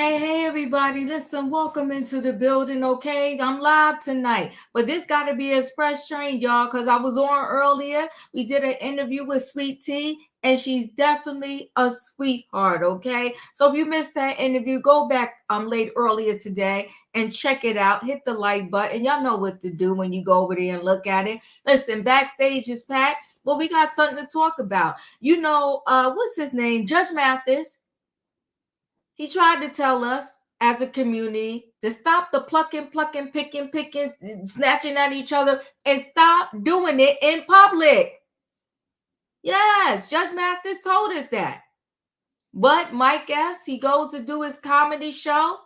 Hey, everybody. Listen, welcome into the building, okay? I'm live tonight, but this got to be express train, y'all, because I was on earlier. We did an interview with Sweet Tea, and she's definitely a sweetheart, okay? So if you missed that interview, go back late earlier today and check it out. Hit the like button. Y'all know what to do when you go over there and look at it. Listen, backstage is packed, but we got something to talk about. What's his name? Judge Mathis. He tried to tell us as a community to stop the plucking, picking, snatching at each other, and stop doing it in public. Yes, Judge Mathis told us that. But Mike Epps, he goes to do his comedy show,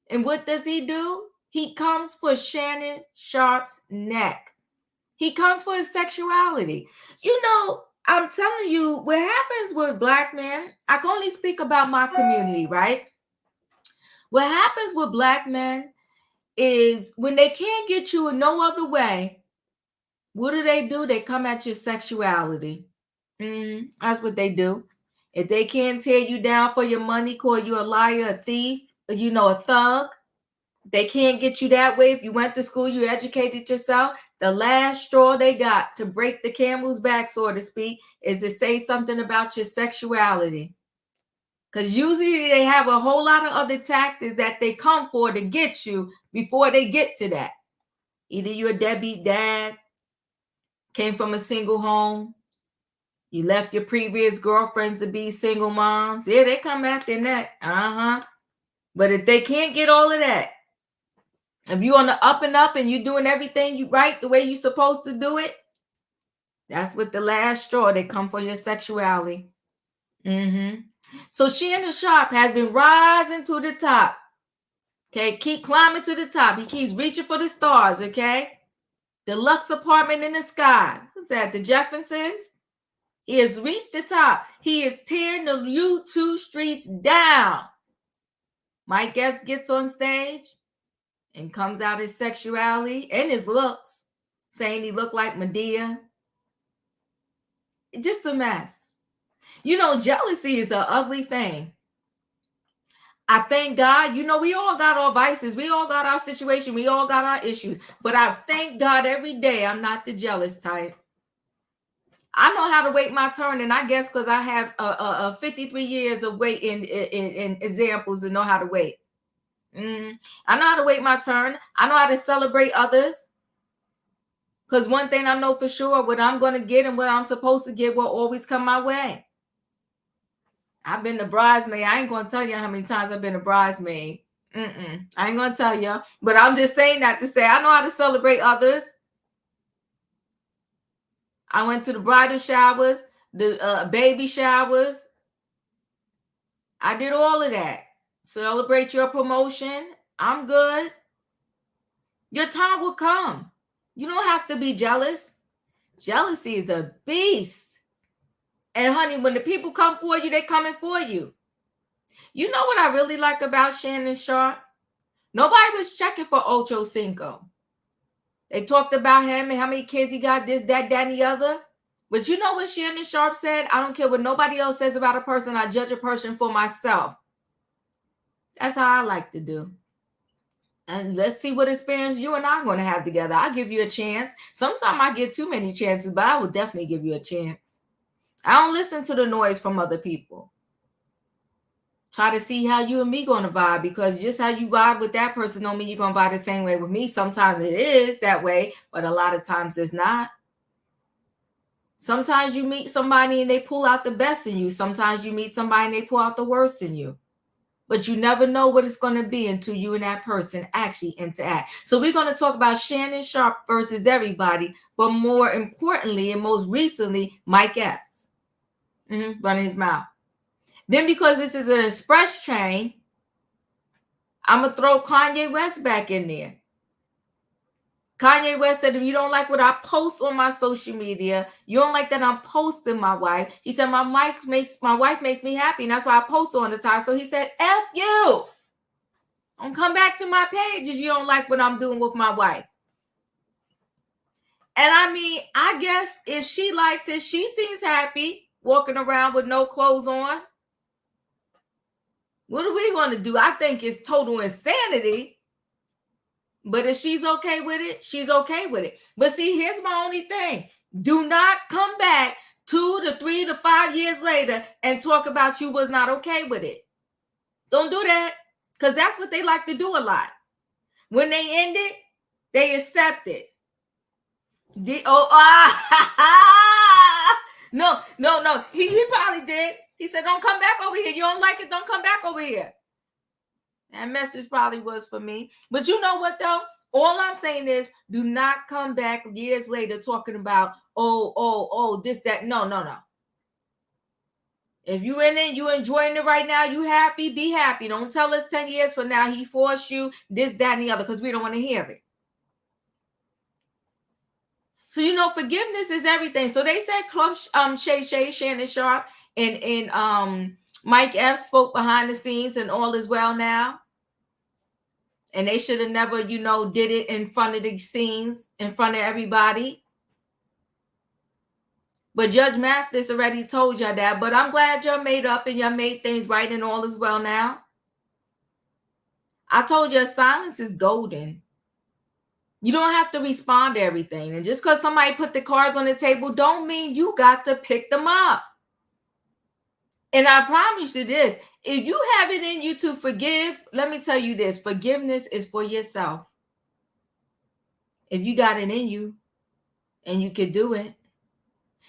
and what does he do? He comes for Shannon Sharpe's neck. He comes for his sexuality. I'm telling you, what happens with Black men, I can only speak about my community, right? What happens with Black men is when they can't get you in no other way, what do? They come at your sexuality. That's what they do. If they can't tear you down for your money, call you a liar, a thief, a thug, they can't get you that way. If you went to school, you educated yourself, the last straw they got to break the camel's back, so to speak, is to say something about your sexuality. Because usually they have a whole lot of other tactics that they come for to get you before they get to that. Either you're a deadbeat dad, came from a single home, you left your previous girlfriends to be single moms. Yeah, they come after that. But if they can't get all of that, if you're on the up and up and you're doing everything you right the way you're supposed to do it, that's what the last straw. They come for your sexuality. So Shannon Sharpe has been rising to the top. Okay, keep climbing to the top. He keeps reaching for the stars, okay? Deluxe apartment in the sky. What's that, the Jeffersons? He has reached the top. He is tearing the YouTube streets down. Mike Epps gets on stage and comes out his sexuality and his looks, saying he looked like Medea. Just a mess. Jealousy is an ugly thing. I thank God, we all got our vices. We all got our situation. We all got our issues. But I thank God every day I'm not the jealous type. I know how to wait my turn, and I guess because I have 53 years of waiting in examples to know how to wait. I know how to wait my turn. I know how to celebrate others. Because one thing I know for sure, what I'm going to get and what I'm supposed to get will always come my way. I've been a bridesmaid. I ain't going to tell you how many times I've been a bridesmaid. I ain't going to tell you. But I'm just saying that to say I know how to celebrate others. I went to the bridal showers, the baby showers. I did all of that. Celebrate your promotion. I'm good. Your time will come. You don't have to be jealous. Jealousy is a beast. And honey, when the people come for you, they're coming for you. You know what I really like about Shannon Sharpe? Nobody was checking for Ocho Cinco. They talked about him and how many kids he got, this, that, and the other. But you know what Shannon Sharpe said? I don't care what nobody else says about a person. I judge a person for myself. That's how I like to do. And let's see what experience you and I are going to have together. I'll give you a chance. Sometimes I get too many chances, but I will definitely give you a chance. I don't listen to the noise from other people. Try to see how you and me going to vibe, because just how you vibe with that person don't mean you're going to vibe the same way with me. Sometimes it is that way, but a lot of times it's not. Sometimes you meet somebody and they pull out the best in you. Sometimes you meet somebody and they pull out the worst in you. But you never know what it's going to be until you and that person actually interact. So we're going to talk about Shannon Sharpe versus everybody, but more importantly and most recently, Mike Epps. Running his mouth. Then because this is an express train, I'm going to throw Kanye West back in there. Kanye West said, if you don't like what I post on my social media, you don't like that I'm posting my wife. He said, my wife makes me happy, and that's why I post all the time. So he said, F you. Don't come back to my page if you don't like what I'm doing with my wife. And I mean, I guess if she likes it, she seems happy walking around with no clothes on. What are we going to do? I think it's total insanity. But if she's okay with it, she's okay with it. But see, here's my only thing. Do not come back 2 to 3 to 5 years later and talk about you was not okay with it. Don't do that, because that's what they like to do a lot. When they end it, they accept it. No. He probably did. He said, don't come back over here. You don't like it, don't come back over here. That message probably was for me. But you know what, though? All I'm saying is, do not come back years later talking about, this, that. No. If you in it, you enjoying it right now, you happy, be happy. Don't tell us 10 years from now he forced you this, that, and the other, because we don't want to hear it. So, forgiveness is everything. So they said Club Shannon Sharpe and Mike Epps spoke behind the scenes and all is well now. And they should have never, did it in front of the scenes, in front of everybody. But Judge Mathis already told y'all that. But I'm glad y'all made up and y'all made things right and all is well now. I told you silence is golden. You don't have to respond to everything. And just because somebody put the cards on the table don't mean you got to pick them up. And I promise you this. If you have it in you to forgive, let me tell you this. Forgiveness is for yourself. If you got it in you and you can do it.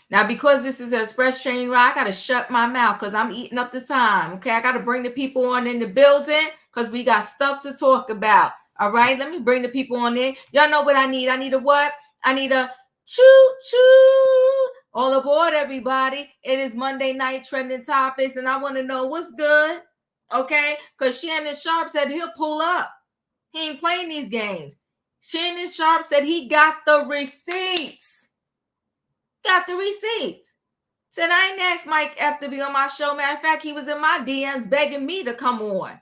Now, because this is an express training ride, I got to shut my mouth because I'm eating up the time. Okay, I got to bring the people on in the building because we got stuff to talk about. All right, let me bring the people on in. Y'all know what I need. I need a what? I need a choo-choo. All aboard, everybody. It is Monday night trending topics, and I want to know what's good. Okay, because Shannon Sharpe said he'll pull up. He ain't playing these games. Shannon Sharpe said he got the receipts. Got the receipts. Said I ain't asked Mike Epps to be on my show. Matter of fact, he was in my DMs begging me to come on.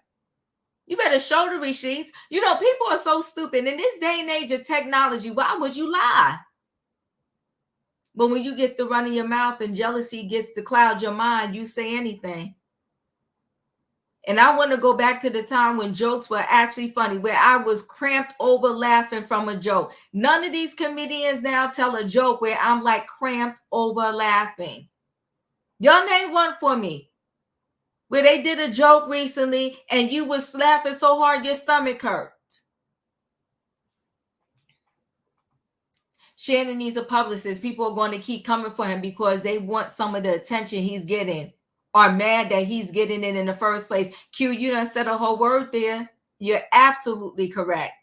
You better show the receipts. People are so stupid. In this day and age of technology, why would you lie? But when you get the run of your mouth and jealousy gets to cloud your mind, you say anything. And I want to go back to the time when jokes were actually funny, where I was cramped over laughing from a joke. None of these comedians now tell a joke where I'm like cramped over laughing. Y'all name one for me where they did a joke recently and you was laughing so hard your stomach hurt. Shannon needs a publicist. People are going to keep coming for him because they want some of the attention he's getting. Are mad that he's getting it in the first place. Q, you done said a whole word there. You're absolutely correct.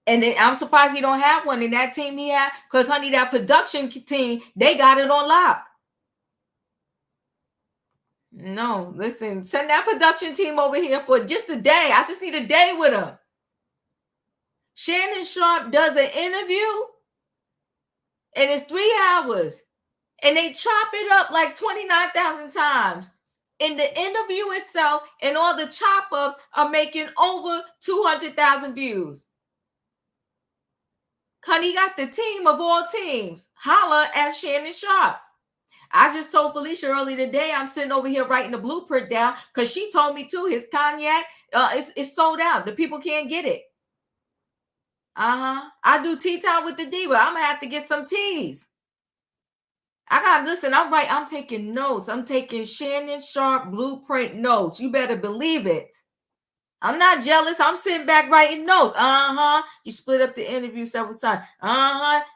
And I'm surprised he don't have one in that team he had, because, honey, that production team, they got it on lock. No, listen, send that production team over here for just a day. I just need a day with them. Shannon Sharpe does an interview, and it's 3 hours. And they chop it up like 29,000 times. In the interview itself and all the chop-ups are making over 200,000 views. Honey got the team of all teams. Holla at Shannon Sharpe. I just told Felicia earlier today, I'm sitting over here writing the blueprint down because she told me too, his cognac is sold out. The people can't get it. I do tea time with the diva. I'm going to have to get some teas. I got to listen. I'm taking notes. I'm taking Shannon Sharpe blueprint notes. You better believe it. I'm not jealous. I'm sitting back writing notes. You split up the interview several times.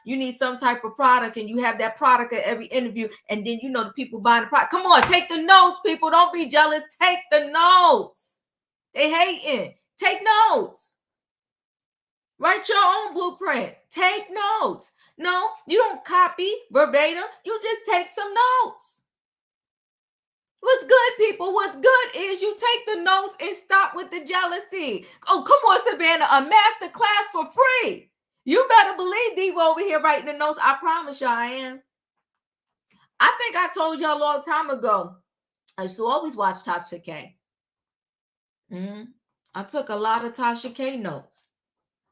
You need some type of product and you have that product at every interview. And then the people buying the product. Come on, take the notes, people. Don't be jealous. Take the notes. They hating. Take notes. Write your own blueprint. Take notes. No, you don't copy verbatim. You just take some notes. What's good, people? What's good is you take the notes and stop with the jealousy. Oh, come on, Savannah, a master class for free. You better believe Diva over here writing the notes. I promise y'all I am. I think I told y'all a long time ago, I used to always watch Tasha K. I took a lot of Tasha K notes.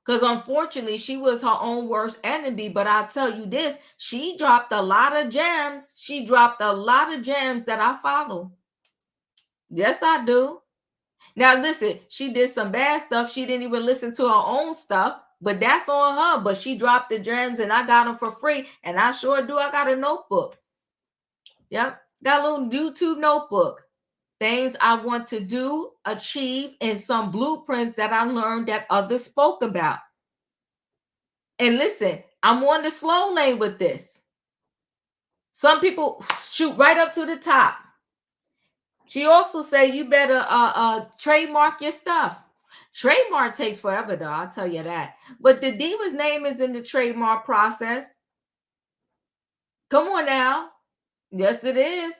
Because unfortunately, she was her own worst enemy. But I'll tell you this, she dropped a lot of gems. She dropped a lot of gems that I follow. Yes, I do. Now listen, she did some bad stuff. She didn't even listen to her own stuff, but that's on her. But she dropped the gems and I got them for free. And I sure do. I got a notebook. Yep. Got a little YouTube notebook. Things I want to do, achieve, and some blueprints that I learned that others spoke about. And listen, I'm on the slow lane with this. Some people shoot right up to the top. She also said you better trademark your stuff. Trademark takes forever, though. I'll tell you that. But the diva's name is in the trademark process. Come on now. Yes, it is.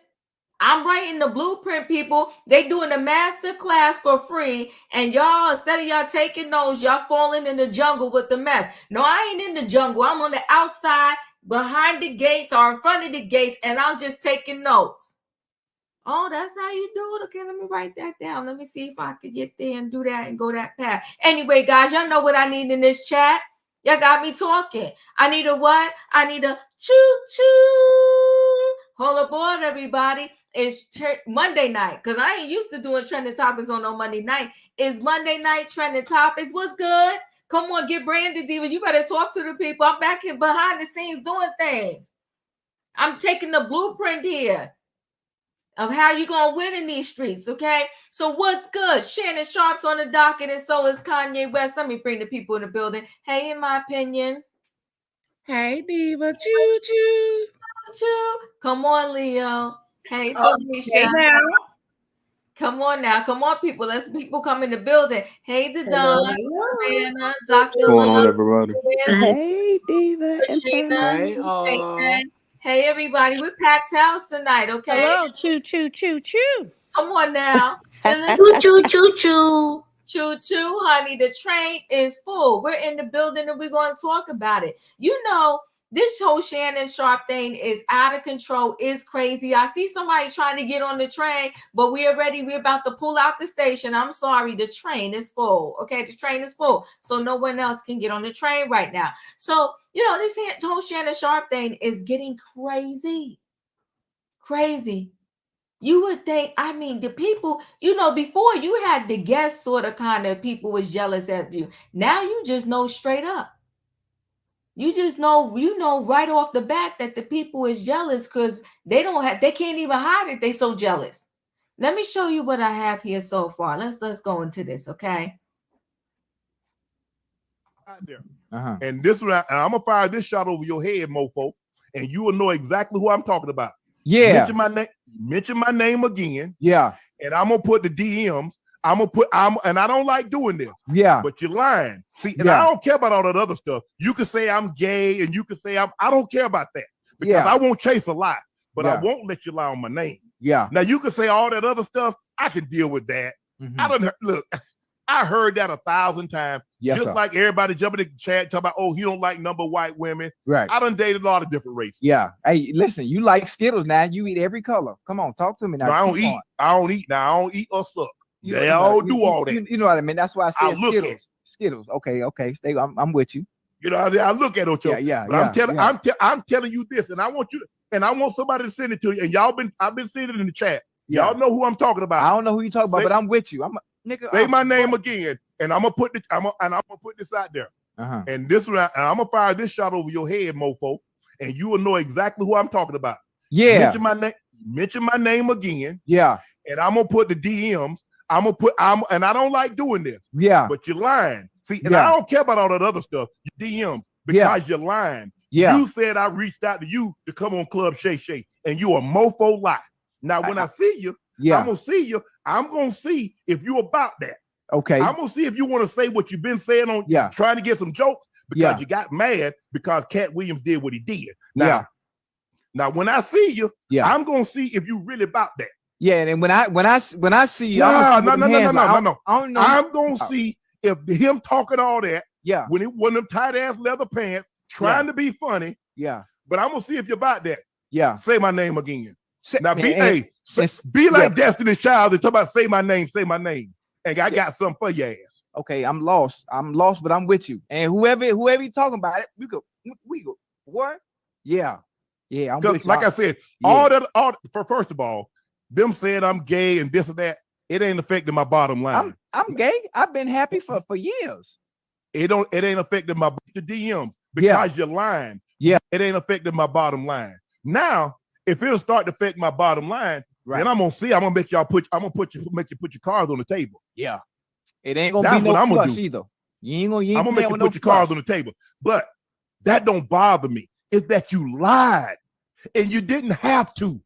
I'm writing the blueprint, people. They doing a master class for free, and y'all, instead of y'all taking notes, y'all falling in the jungle with the mess. No, I ain't in the jungle. I'm on the outside, behind the gates, or in front of the gates, and I'm just taking notes. Oh, that's how you do it. Okay, let me write that down. Let me see if I could get there and do that and go that path. Anyway, guys, y'all know what I need in this chat. Y'all got me talking. I need a what? I need a choo-choo. Hold aboard, everybody. It's Monday night, because I ain't used to doing trending topics on no Monday night. It's Monday night trending topics. What's good? Come on, get branded, Diva. You better talk to the people. I'm back here behind the scenes doing things. I'm taking the blueprint here of how you gonna win in these streets, okay? So what's good? Shannon Sharpe's on the docket, and so is Kanye West. Let me bring the people in the building. Hey, in my opinion. Hey, Diva. Choo choo. Choo. Come on, Leo. Hey, Felicia. Hey now. Come on now. Come on, people. Let's people come in the building. Hey, Dadon, Savannah, Dr. What's going on, everybody? Hey, Diva. Hey, hey, everybody. We're packed house tonight, okay? Hello, choo, choo, choo, choo. Come on now. Choo, choo, choo, choo. Choo choo, honey. The train is full. We're in the building and we're going to talk about it. You know, this whole Shannon Sharpe thing is out of control. It's crazy. I see somebody trying to get on the train, but we're about to pull out the station. I'm sorry. The train is full. Okay. The train is full. So no one else can get on the train right now. So, you know, this whole Shannon Sharpe thing is getting crazy. Crazy. You would think, I mean, the people, you know, before you had the guess sort of kind of people was jealous of you. Now you just know straight up. You just know, right off the bat that the people is jealous because they can't even hide it. They so jealous. Let me show you what I have here so far. Let's go into this, okay? And this one, I'm gonna fire this shot over your head, mofo, and you will know exactly who I'm talking about. Yeah. Mention my name again. Yeah. And I'm gonna put the DMs. And I don't like doing this. Yeah. But you're lying. See, and I don't care about all that other stuff. You can say I'm gay, and you can say I don't care about that because I won't chase a lie, but I won't let you lie on my name. Yeah. Now you can say all that other stuff. I can deal with that. I heard that 1,000 times. Yes, just like everybody jumping in the chat talking about, oh, he don't like number white women. Right. I done dated a lot of different races. Yeah. Hey, listen, you like Skittles now. You eat every color. Come on, talk to me now. No, I don't eat. Now I don't eat or suck. They all do all that. You know what I mean? That's why I said Skittles. Skittles. Okay. Stay. I'm with you. You know, I look at it. Yeah. I'm telling you this, and I want you, and I want somebody to send it to you. And I've been seeing it in the chat. Yeah. Y'all know who I'm talking about. I don't know who you talking about, but I'm with you. Say my name again, and I'm gonna put this. I'm gonna put this out there. And this one, I'm gonna fire this shot over your head, mofo, and you will know exactly who I'm talking about. Yeah. Mention my name again. Yeah. And I'm gonna put the DMs. And I don't like doing this. Yeah. But you're lying. See, and I don't care about all that other stuff. Your DMs, because you're lying. Yeah. You said I reached out to you to come on Club Shay Shay, and you a mofo lie. Now, when I see you, I'm gonna see you. I'm gonna see if you about that. Okay. I'm gonna see if you want to say what you've been saying on trying to get some jokes because you got mad because Cat Williams did what he did. Now when I see you, I'm gonna see if you really about that. Yeah, and when I see you, no. I'm gonna see if him talking all that. Yeah. When it wasn't them tight ass leather pants, trying to be funny. Yeah. But I'm gonna see if you're about that. Yeah. Say my name again. Now be like Destiny's Child and talk about say my name. And I got something for your ass. Okay, I'm lost, but I'm with you. And whoever you talking about it, we go. What? Yeah. I'm with you. Like I said, first of all, them saying I'm gay and this and that, it ain't affecting my bottom line. I'm gay. I've been happy for years. It ain't affecting my DMs because you're lying. Yeah. It ain't affecting my bottom line. Now, if it'll start to affect my bottom line, then I'm gonna make y'all make you put your cards on the table. Yeah. It ain't gonna be no flush either. I'm gonna make you put your cards on the table. But that don't bother me. It's that you lied and you didn't have to.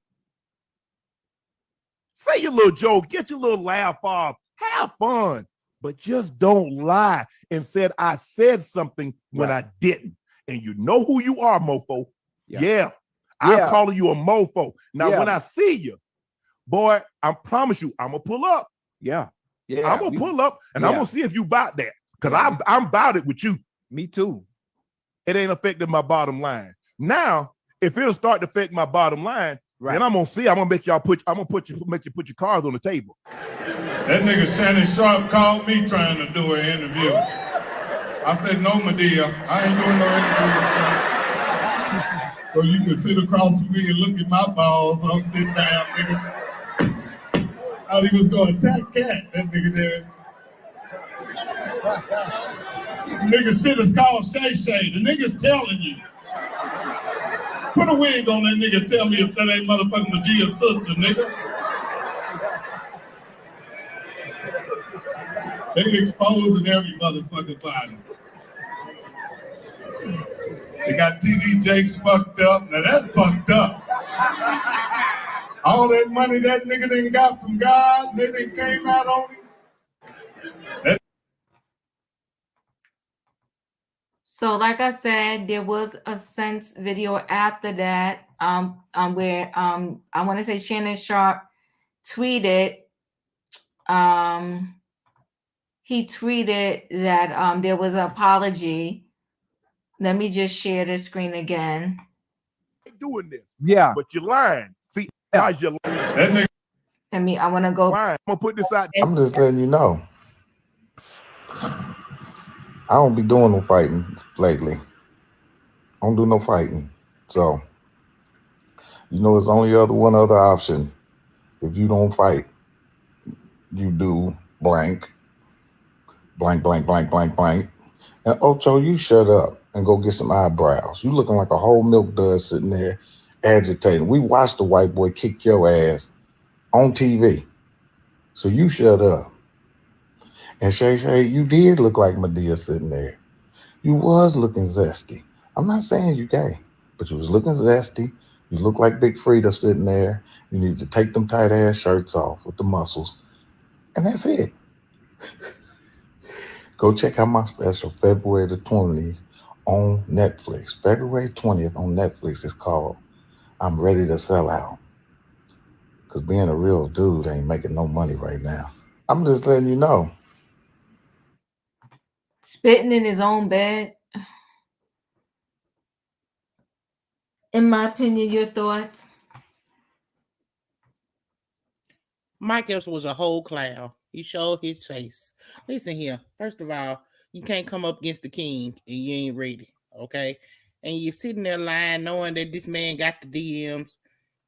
Say your little joke, get your little laugh off, have fun, but just don't lie and said I said something when I didn't. And you know who you are, mofo. Yeah. I'm calling you a mofo. Now, when I see you, boy, I promise you, I'm gonna pull up. Yeah. I'm gonna pull up and I'm gonna see if you about that. Because I'm about it with you. Me too. It ain't affecting my bottom line. Now, if it'll start to affect my bottom line, then I'm gonna see. I'm gonna make you put your cards on the table. That nigga Shannon Sharpe called me trying to do an interview. I said, no, Medea, I ain't doing no interview. So you can sit across from me and look at my balls. I'll sit down, nigga. Thought he was gonna attack Cat, that nigga there. Nigga shit is called Shay Shay. The nigga's telling you. Put a wig on that nigga, tell me if that ain't motherfucking Medea's sister, nigga. They exposing every motherfucking body. They got TD Jakes fucked up. Now that's fucked up. All that money that nigga done got from God, they done came out on him. So, like I said, there was a sense video after that, where I want to say Shannon Sharpe tweeted, he tweeted that there was an apology. Let me just share the screen again. Doing this, but you're lying. See, guys, you're lying. I want to go. I'm gonna put this out. I'm just letting you know. I don't be doing no fighting lately. I don't do no fighting. So, you know, it's only one other option. If you don't fight, you do blank, blank, blank, blank, blank, blank. And Ocho, you shut up and go get some eyebrows. You looking like a whole milk dud sitting there agitating. We watched the white boy kick your ass on TV. So you shut up. And Shay Shay, you did look like Medea sitting there. You was looking zesty. I'm not saying you gay, but you was looking zesty. You look like Big Frida sitting there. You need to take them tight ass shirts off with the muscles. And that's it. Go check out my special February the 20th on Netflix. February 20th on Netflix is called I'm Ready to Sell Out. Because being a real dude ain't making no money right now. I'm just letting you know. Spitting in his own bed. In my opinion, your thoughts? Mike Epps was a whole clown. He showed his face. Listen here. First of all, you can't come up against the king and you ain't ready, okay? And you're sitting there lying knowing that this man got the DMs.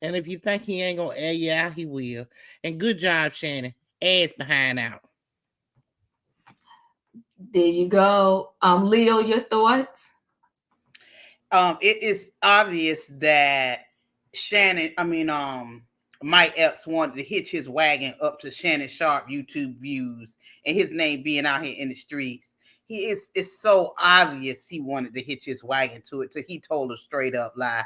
And if you think he ain't gonna air you out, he will. And good job, Shannon. Ass behind out. There you go. Leo, your thoughts? It is obvious that Mike Epps wanted to hitch his wagon up to Shannon Sharpe YouTube views and his name being out here in the streets. It's so obvious he wanted to hitch his wagon to it, so he told a straight up lie.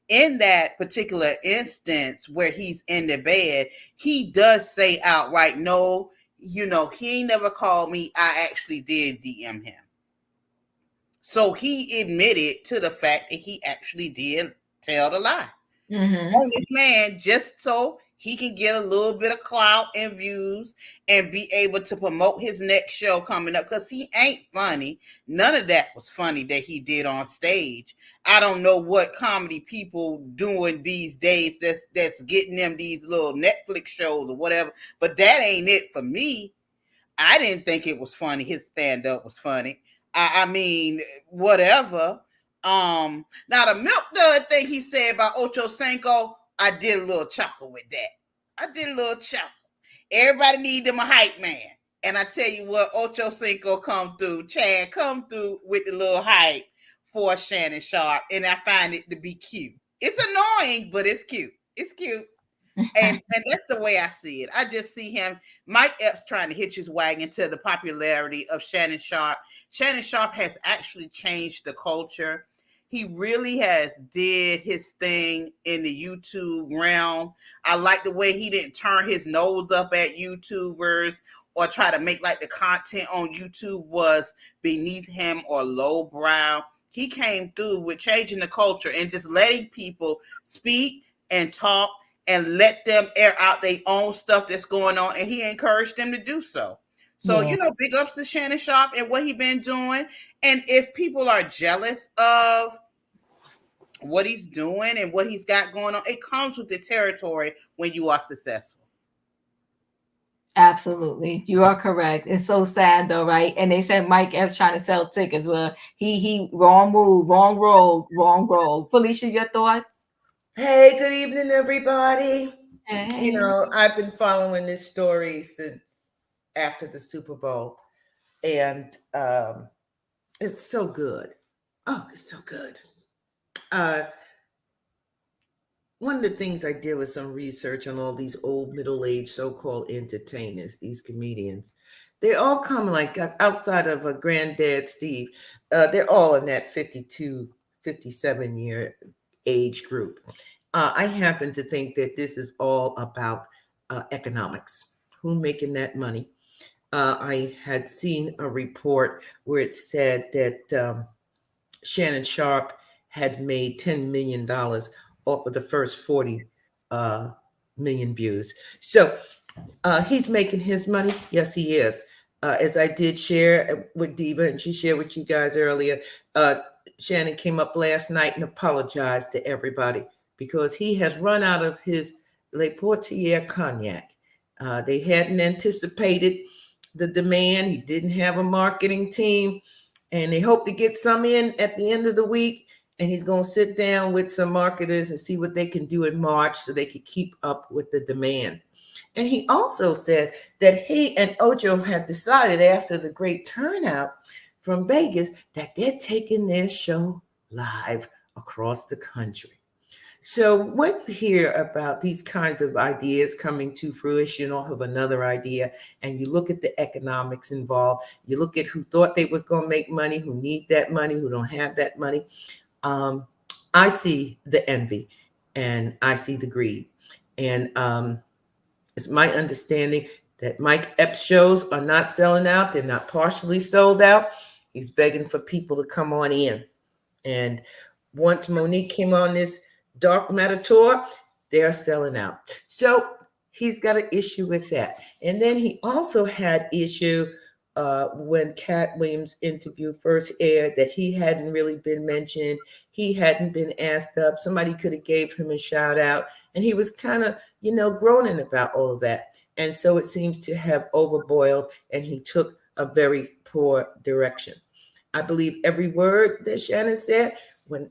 In that particular instance where he's in the bed, he does say outright, no, he ain't never called me. I actually did DM him. So he admitted to the fact that he actually did tell the lie on this man, just so he can get a little bit of clout and views and be able to promote his next show coming up, because he ain't funny. None of that was funny that he did on stage. I don't know what comedy people doing these days that's getting them these little Netflix shows or whatever, but that ain't it for me. I didn't think it was funny. His stand-up was funny. I mean, whatever. Now the milk dud thing he said about Ocho Cinco, I did a little chuckle with that. I did a little chuckle. Everybody need them a hype man. And I tell you what, Ocho Cinco come through, Chad come through with the little hype for Shannon Sharpe. And I find it to be cute. It's annoying, but it's cute. It's cute. And that's the way I see it. I just see him, Mike Epps, trying to hitch his wagon to the popularity of Shannon Sharpe. Shannon Sharpe has actually changed the culture. He really has did his thing in the YouTube realm. I like the way he didn't turn his nose up at YouTubers or try to make like the content on YouTube was beneath him or lowbrow. He came through with changing the culture and just letting people speak and talk and let them air out their own stuff that's going on. And he encouraged them to do so. So, Yeah. big ups to Shannon Sharpe and what he been doing. And if people are jealous of what he's doing and what he's got going on, it comes with the territory when you are successful. Absolutely. You are correct. It's so sad though, right? And they said Mike Epps trying to sell tickets. Well, he wrong move, wrong road. Felicia, your thoughts? Hey, good evening, everybody. Hey. I've been following this story since after the Super Bowl, and it's so good. Oh, it's so good. One of the things I did was some research on all these old middle-aged so-called entertainers, these comedians. They all come like outside of a Granddad Steve. They're all in that 52, 57-year age group. I happen to think that this is all about economics. Who making that money? I had seen a report where it said that Shannon Sharpe had made $10 million off of the first 40 million views. So he's making his money. Yes, he is. As I did share with Diva, and she shared with you guys earlier, Shannon came up last night and apologized to everybody because he has run out of his Le Portier cognac. They hadn't anticipated the demand. He didn't have a marketing team, and they hope to get some in at the end of the week. And he's going to sit down with some marketers and see what they can do in March so they can keep up with the demand. And he also said that he and Ocho had decided after the great turnout from Vegas that they're taking their show live across the country. So when you hear about these kinds of ideas coming to fruition off of another idea, and you look at the economics involved, you look at who thought they was going to make money, who need that money, who don't have that money, I see the envy and I see the greed. And it's my understanding that Mike Epps shows are not selling out. They're not partially sold out. He's begging for people to come on in. And once Monique came on this Dark Matter tour, they're selling out. So he's got an issue with that. And then he also had issue when Cat Williams' interview first aired that he hadn't really been mentioned. He hadn't been asked up. Somebody could have gave him a shout out. And he was kind of, groaning about all of that. And so it seems to have overboiled and he took a very poor direction. I believe every word that Shannon said. When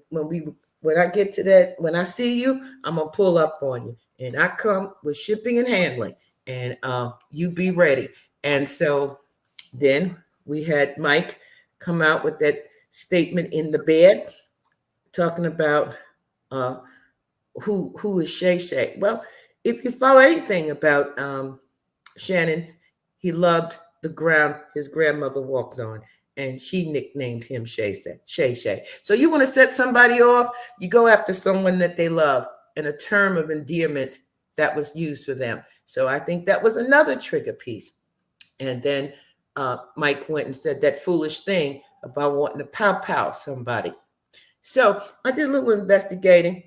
I get to that, when I see you, I'm going to pull up on you. And I come with shipping and handling. And you be ready. And so then we had Mike come out with that statement in the bed talking about who is Shay Shay. Well, if you follow anything about Shannon, he loved the ground his grandmother walked on, and she nicknamed him Shay Shay. So you want to set somebody off, you go after someone that they love, and a term of endearment that was used for them. So I think that was another trigger piece. And then Mike went and said that foolish thing about wanting to pow somebody. So I did a little investigating.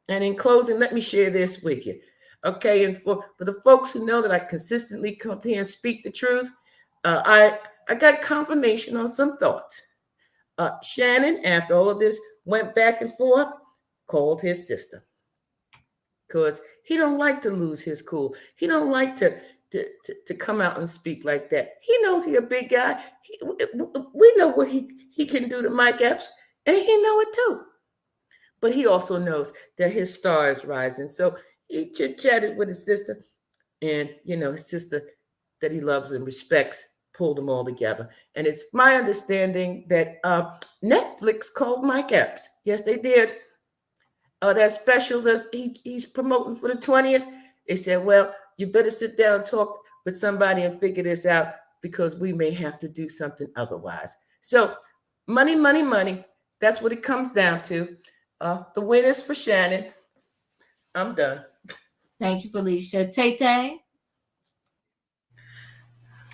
And in closing, let me share this with you. Okay, and for the folks who know that I consistently come here and speak the truth, I got confirmation on some thoughts. Shannon, after all of this went back and forth, called his sister. Because he don't like to lose his cool. He don't like to come out and speak like that. He knows he a big guy. We know what he can do to Mike Epps, and he know it too. But he also knows that his star is rising. So he chit-chatted with his sister, and his sister that he loves and respects pulled them all together. And it's my understanding that Netflix called Mike Epps. Yes, they did. That special he's promoting for the 20th. They said, well, you better sit down and talk with somebody and figure this out because we may have to do something otherwise. So money, money, money. That's what it comes down to. The win is for Shannon. I'm done. Thank you, Felicia. Tay.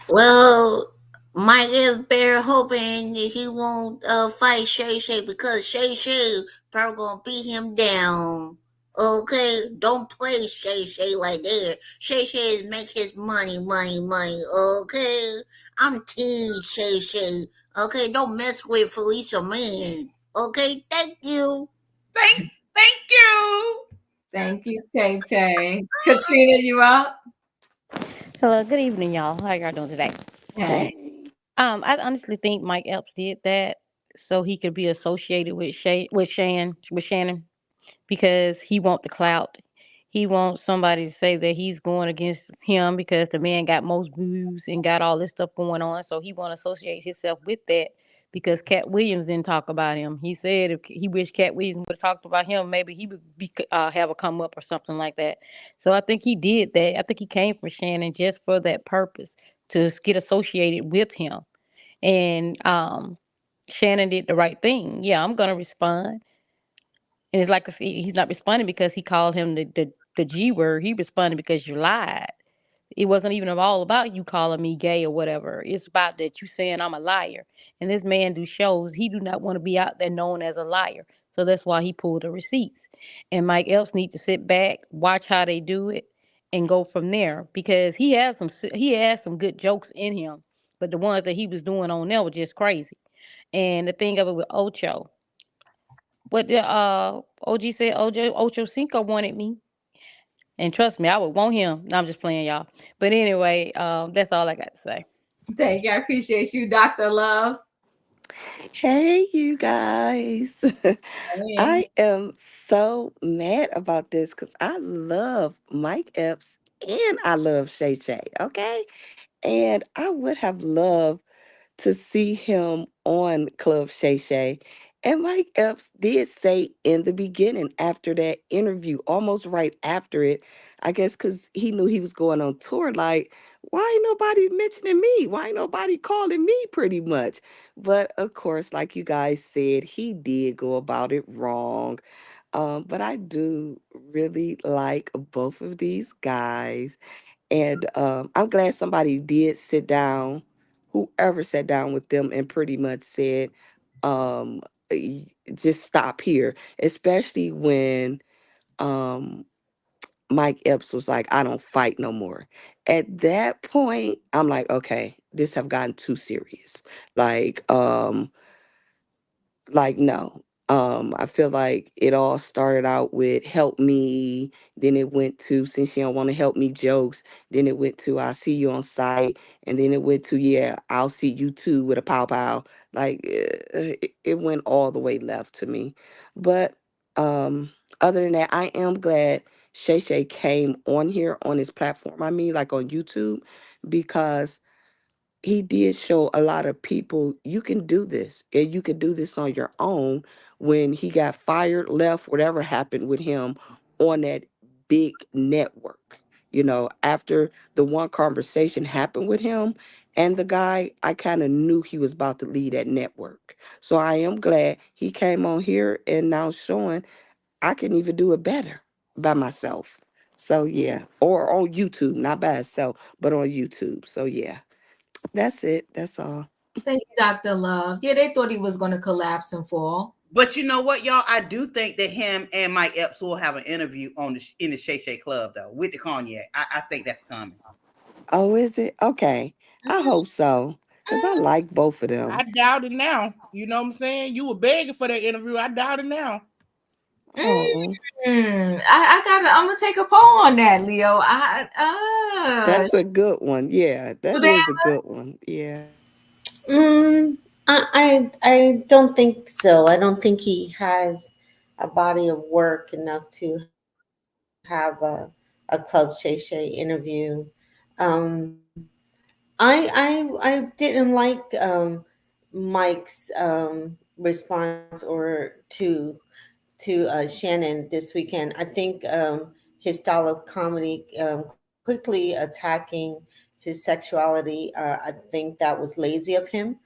Well, Mike is better hoping that he won't fight Shay Shay because Shay Shay probably gonna beat him down. Okay, don't play Shay Shay like that. Shay Shay is make his money. Okay, I'm Team Shay Shay. Okay, don't mess with Felicia, man. Okay, thank you. Thank you. Thank you, Tay. Katrina, you up? Hello, good evening, y'all. How y'all doing today? Okay. I honestly think Mike Epps did that so he could be associated with Shannon, because he want the clout. He wants somebody to say that he's going against him because the man got most views and got all this stuff going on. So he want to associate himself with that because Cat Williams didn't talk about him. He said if he wished Cat Williams would have talked about him, maybe he would be have a come up or something like that. So I think he did that. I think he came from Shannon just for that purpose, to get associated with him. And Shannon did the right thing. Yeah, I'm gonna respond. And it's like he's not responding because he called him the G word. He responded because you lied. It wasn't even all about you calling me gay or whatever. It's about that you saying I'm a liar. And this man do shows. He do not want to be out there known as a liar. So that's why he pulled the receipts. And Mike Epps need to sit back, watch how they do it, and go from there because he has some good jokes in him, but the ones that he was doing on there were just crazy. And the thing of it with Ocho, what the OG said, Ocho Cinco wanted me. And trust me, I would want him. No, I'm just playing, y'all. But anyway, that's all I got to say. Thank you. I appreciate you, Dr. Love. Hey, you guys. I am so mad about this because I love Mike Epps and I love Shay Shay, okay? And I would have loved to see him on Club Shay Shay. And Mike Epps did say in the beginning, after that interview, almost right after it, I guess because he knew he was going on tour, like, why ain't nobody mentioning me? Why ain't nobody calling me pretty much? But of course, like you guys said, he did go about it wrong. But I do really like both of these guys. And I'm glad somebody did sit down, whoever sat down with them and pretty much said, um, just stop here, especially when um, Mike Epps was like, I don't fight no more. At that point, I'm like, okay, this have gotten too serious. Like, no. I feel like it all started out with help me, then it went to since you don't want to help me jokes, then it went to I'll see you on site, and then it went to yeah, I'll see you too with a pow pow. Like it went all the way left to me. But other than that, I am glad Shay Shay came on here on his platform. I mean, like on YouTube, because he did show a lot of people you can do this and you can do this on your own. When he got fired, left, whatever happened with him on that big network, after the one conversation happened with him and the guy, I kind of knew he was about to leave that network. So I am glad he came on here and now showing I can even do it better by myself. So yeah, or on YouTube, not by itself, but on YouTube. So yeah, that's it. That's all. Thank you, Dr. Love. Yeah, they thought he was going to collapse and fall. But you know what, y'all? I do think that him and Mike Epps will have an interview in the Shay Shay Club though with the Kanye. I think that's coming. Oh, is it? Okay. I hope so. Because I like both of them. I doubt it now. You know what I'm saying? You were begging for that interview. I doubt it now. Oh, I'm gonna take a poll on that, Leo. that's a good one. Yeah, that is a good one. Yeah. I don't think so. I don't think he has a body of work enough to have a Club Shay Shay interview. Um, I didn't like Mike's response or to Shannon this weekend. I think his style of comedy, quickly attacking his sexuality, I think that was lazy of him.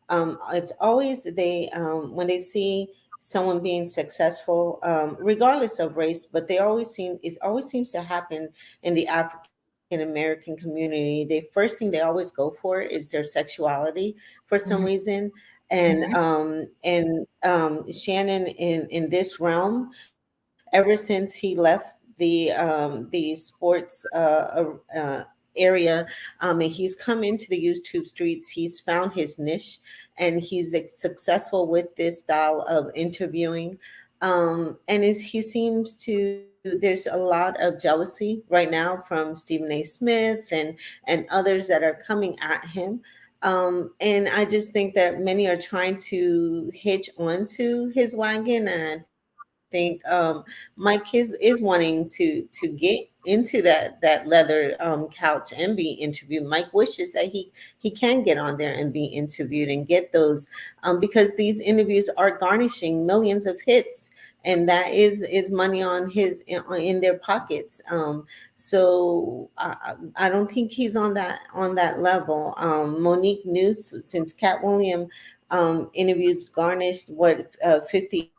It's always when they see someone being successful, regardless of race, but it always seems to happen in the African American community. The first thing they always go for is their sexuality for some Mhm. reason, and Shannon in this realm, ever since he left the sports area, and he's come into the YouTube streets. He's found his niche, and he's successful with this style of interviewing. He seems to. There's a lot of jealousy right now from Stephen A. Smith and others that are coming at him. And I just think that many are trying to hitch onto his wagon, and I think Mike is wanting to get into that leather couch and be interviewed. Mike wishes that he can get on there and be interviewed and get those, because these interviews are garnishing millions of hits, and that is money on his in their pockets. So I don't think he's on that level. Monique News, since Cat William interviews garnished what 50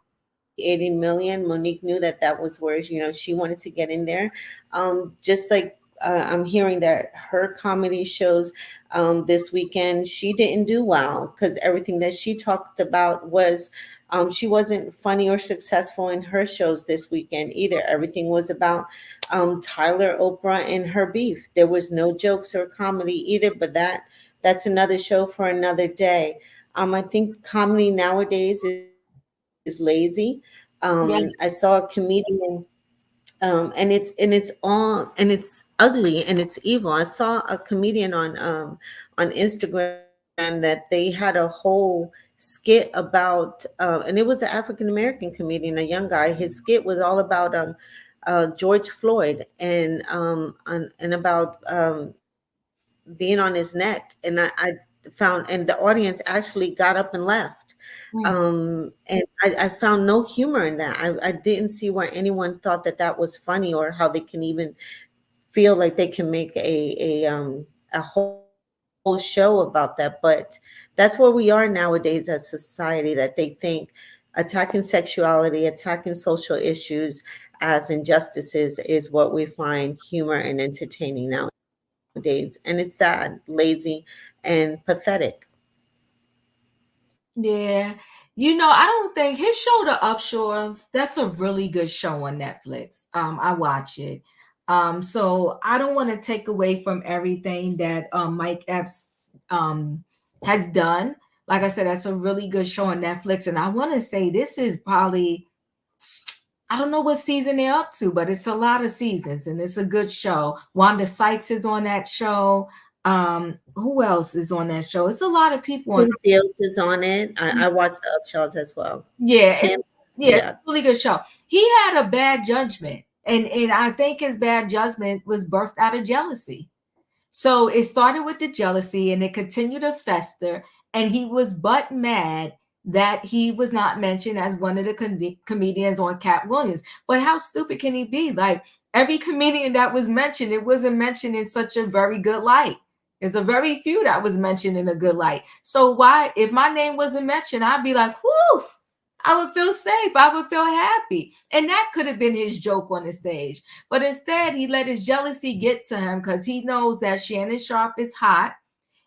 80 million. Monique knew that that was where she wanted to get in there. Just like I'm hearing that her comedy shows this weekend, she didn't do well because everything that she talked about was she wasn't funny or successful in her shows this weekend either. Everything was about Tyler, Oprah, and her beef. There was no jokes or comedy either, but that's another show for another day. I think comedy nowadays is lazy. I saw a Yeah. comedian, and it's ugly and it's evil. I saw a comedian on Instagram that they had a whole skit about, and it was an African American comedian, a young guy. His skit was all about George Floyd and about being on his neck, and I found, and the audience actually got up and left. Mm. And I found no humor in that. I didn't see where anyone thought that that was funny or how they can even feel like they can make a whole show about that. But that's where we are nowadays as society, that they think attacking sexuality, attacking social issues as injustices is what we find humor and entertaining nowadays. And it's sad, lazy, and pathetic. Yeah. I don't think his show The Upshores, that's a really good show on Netflix. I watch it. So I don't want to take away from everything that Mike Epps um has done. Like I said, that's a really good show on Netflix. And I want to say this is probably, I don't know what season they're up to, but it's a lot of seasons and it's a good show. Wanda Sykes is on that show. Who else is on that show? It's a lot of people on. Kim Fields is on it. I watched the Upshaws as well. Yeah, Kim, yeah, it's yeah. a really good show. He had a bad judgment, and I think his bad judgment was birthed out of jealousy. So it started with the jealousy and it continued to fester. And he was but mad that he was not mentioned as one of the comedians on Cat Williams. But how stupid can he be? Like every comedian that was mentioned, it wasn't mentioned in such a very good light. There's a very few that was mentioned in a good light. So why, if my name wasn't mentioned, I'd be like, whoo, I would feel safe. I would feel happy. And that could have been his joke on the stage. But instead, he let his jealousy get to him because he knows that Shannon Sharpe is hot.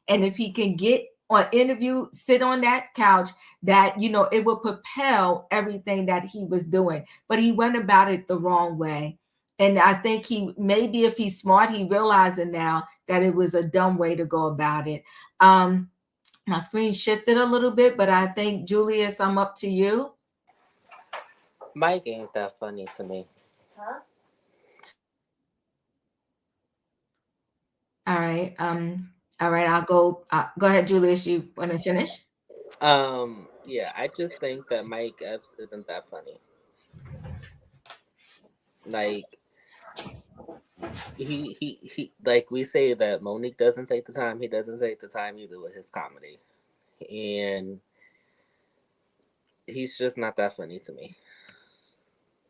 And if he can get on interview, sit on that couch, that, it will propel everything that he was doing. But he went about it the wrong way. And I think maybe if he's smart, he realizing now that it was a dumb way to go about it. My screen shifted a little bit, but I think, Julius, I'm up to you. Mike ain't that funny to me. All right. All right. I'll go. Go ahead, Julius. You want to finish? Yeah, I just think that Mike Epps isn't that funny. Like, he like we say that Monique doesn't take the time. He doesn't take the time either with his comedy, and he's just not that funny to me.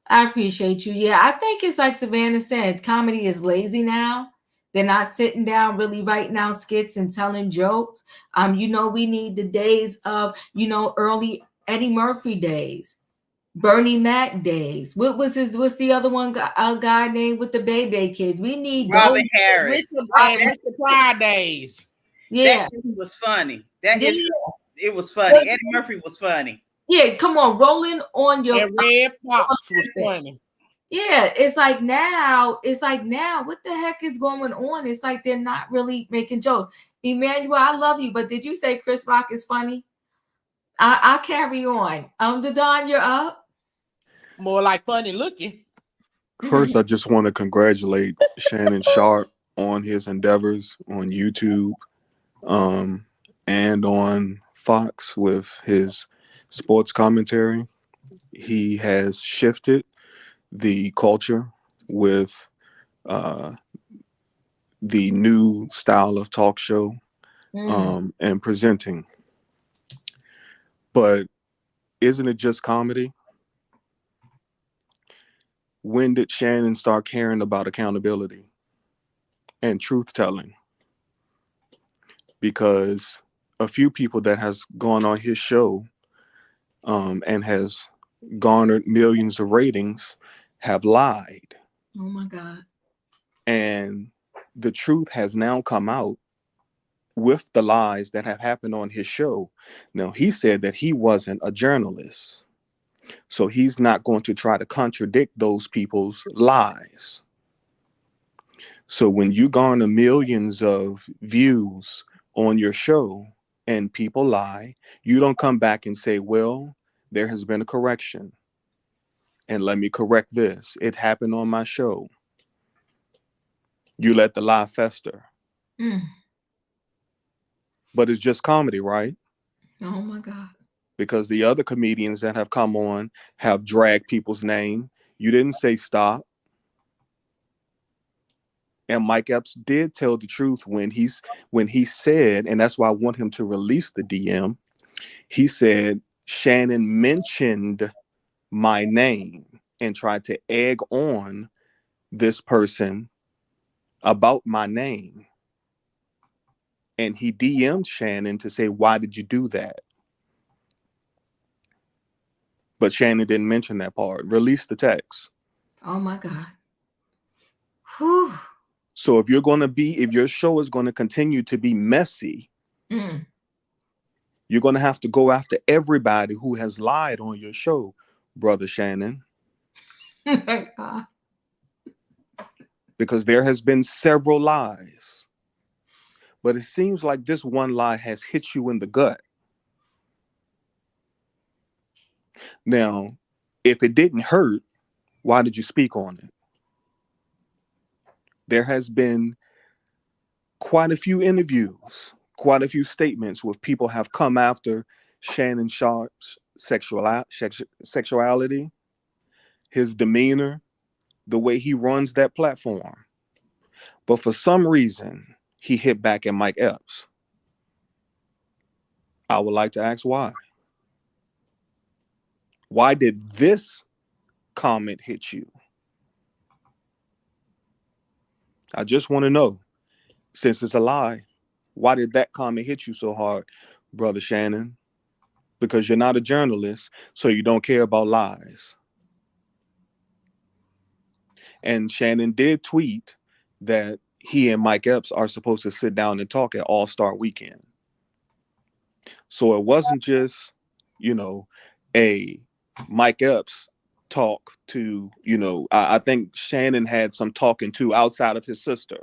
I appreciate you. Yeah, I think it's like Savannah said, comedy is lazy now. They're not sitting down really writing out skits and telling jokes. We need the days of, early Eddie Murphy days, Bernie Mac days. What's the other one? A guy named with the Baby kids. We need Robin those. Harris. Richard Pryor days. Yeah. That was funny. It was But- funny. Eddie Murphy was funny. Yeah, come on, rolling on your And Red Fox was funny. Yeah, it's like now, what the heck is going on? It's like they're not really making jokes. Emmanuel, I love you, but did you say Chris Rock is funny? I carry on. Don, you're up. More like funny looking. First, I just want to congratulate Shannon Sharpe on his endeavors on YouTube, and on Fox with his sports commentary. He has shifted the culture with the new style of talk show and presenting. But isn't it just comedy? When did Shannon start caring about accountability and truth telling? Because a few people that has gone on his show and has garnered millions of ratings have lied. Oh my God. And the truth has now come out with the lies that have happened on his show. Now, he said that he wasn't a journalist, so he's not going to try to contradict those people's lies. So when you garner millions of views on your show and people lie, you don't come back and say, well, there has been a correction and let me correct this. It happened on my show. You let the lie fester. But it's just comedy, right? Oh my God. Because the other comedians that have come on have dragged people's name. You didn't say stop. And Mike Epps did tell the truth when he said, and that's why I want him to release the DM. He said Shannon mentioned my name and tried to egg on this person about my name. And he DM'd Shannon to say, why did you do that? But Shannon didn't mention that part. Release the text. Oh my God. Whew. So if your show is going to continue to be messy, you're going to have to go after everybody who has lied on your show, Brother Shannon. Oh my God. Because there has been several lies. But it seems like this one lie has hit you in the gut. Now, if it didn't hurt, why did you speak on it? There has been quite a few interviews, quite a few statements where people have come after Shannon Sharpe's sexuality, his demeanor, the way he runs that platform. But for some reason, he hit back at Mike Epps. I would like to ask why. Why did this comment hit you? I just want to know, since it's a lie, why did that comment hit you so hard, Brother Shannon? Because you're not a journalist, so you don't care about lies. And Shannon did tweet that he and Mike Epps are supposed to sit down and talk at All-Star Weekend. So it wasn't just, a Mike Epps talk to, I think Shannon had some talking to outside of his sister.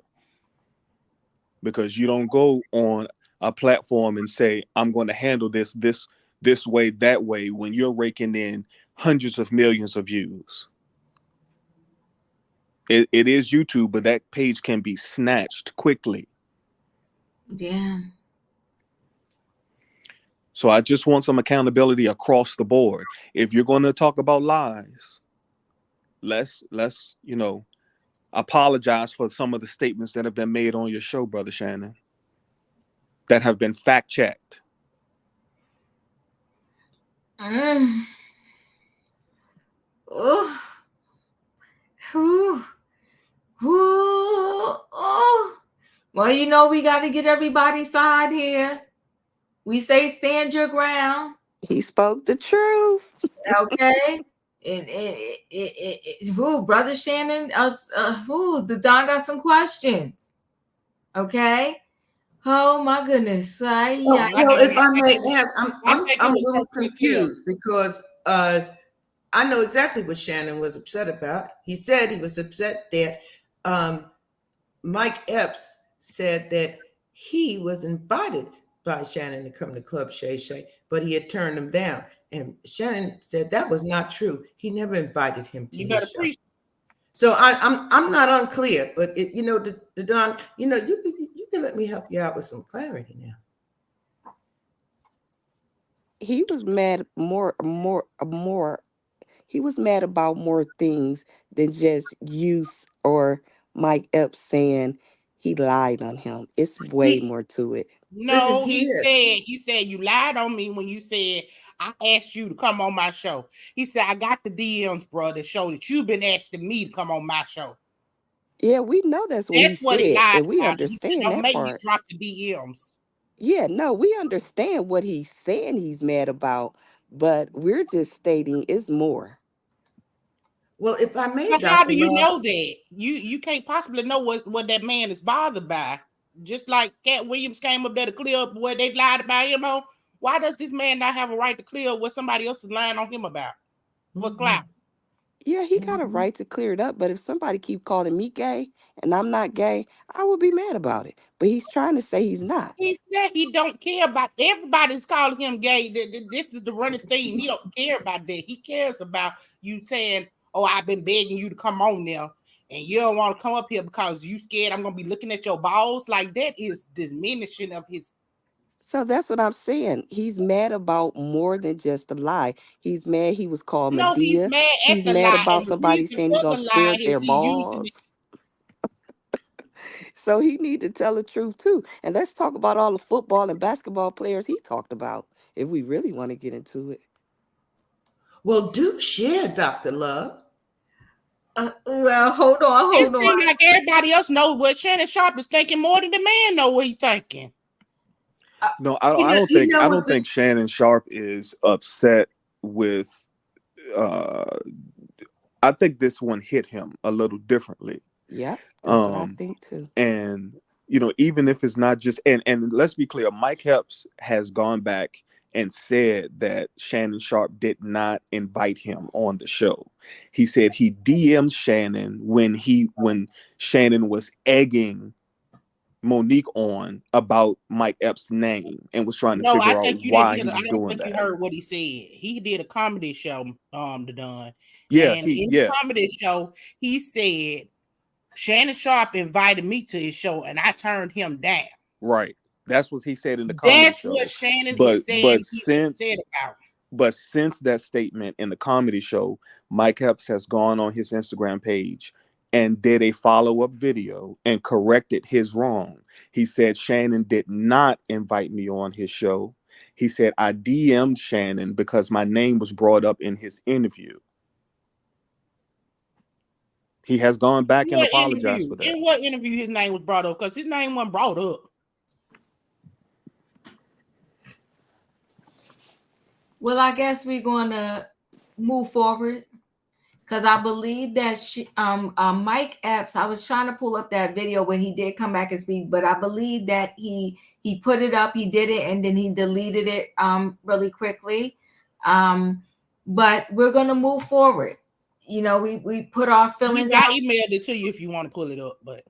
Because you don't go on a platform and say, I'm going to handle this way, that way, when you're raking in hundreds of millions of views. It is YouTube, but that page can be snatched quickly. Yeah. So I just want some accountability across the board. If you're going to talk about lies, let's Apologize for some of the statements that have been made on your show, Brother Shannon, that have been fact checked. Oh. Ooh. Ooh. Oh. Well, you know, we got to get everybody's side here. We say stand your ground. He spoke the truth. Okay. Ooh, Brother Shannon, the Don got some questions. Okay. Oh my goodness. Well, if I may ask, I'm a little clear. confused because I know exactly what Shannon was upset about. He said he was upset that Mike Epps said that he was invited by Shannon to come to Club Shay Shay, but he had turned him down. And Shannon said that was not true. He never invited him to his show. So I'm not unclear, but the Don, you can let me help you out with some clarity now. He was mad he was mad about more things than just you or Mike Epps saying he lied on him. It's way more to it. No, he said you lied on me when you said I asked you to come on my show. He said I got the DMs, bro, that show that you've been asking me to come on my show. Yeah, we know that's what he said, and we understand that make part. me drop the DMs. Yeah, no, we understand what he's saying he's mad about, but we're just stating it's more. Well, if I may, but how do you know that? You can't possibly know what that man is bothered by. Just like Cat Williams came up there to clear up what they lied about him on. Why does this man not have a right to clear up what somebody else is lying on him about for clout? Yeah, he got a right to clear it up, but if somebody keep calling me gay and I'm not gay, I would be mad about it. But he's trying to say he's not. He said he don't care about everybody's calling him gay. This is the running theme. He don't care about that. He cares about you saying, "Oh, I've been begging you to come on there, and you don't want to come up here because you scared I'm gonna be looking at your balls." Like that is diminishing of his. So that's what I'm saying. He's mad about more than just a lie. He's mad he was called No, he's Medea. mad at He's the mad lie, about and the somebody reason saying for he's the gonna stare lie at their is he using balls. So he need to tell the truth too. And let's talk about all the football and basketball players he talked about, if we really want to get into it. Well, do share, Dr. Love. Well, hold on. It seems like everybody else knows what Shannon Sharpe is thinking more than the man know what he's thinking. No, I don't think Shannon Sharpe is upset with. I think this one hit him a little differently. Yeah, that's what I think too. And even if it's not just and let's be clear, Mike Epps has gone back and said that Shannon Sharpe did not invite him on the show. He said he DM'd Shannon when Shannon was egging Monique on about Mike Epps' name and was trying to figure out why he was doing that. You heard what he said. He did a comedy show, the Don. Yeah, and in the comedy show, he said Shannon Sharpe invited me to his show and I turned him down. Right. That's what he said in the comedy show. That's what Shannon is saying But since that statement in the comedy show, Mike Epps has gone on his Instagram page and did a follow-up video and corrected his wrong. He said Shannon did not invite me on his show. He said I DM'd Shannon because my name was brought up in his interview. He has gone back and apologized for that. In what interview his name was brought up? Because his name wasn't brought up. Well, I guess we're going to move forward because I believe that Mike Epps, I was trying to pull up that video when he did come back and speak, but I believe that he put it up, he did it, and then he deleted it really quickly. But we're going to move forward. We put our feelings out. I emailed it to you if you want to pull it up, but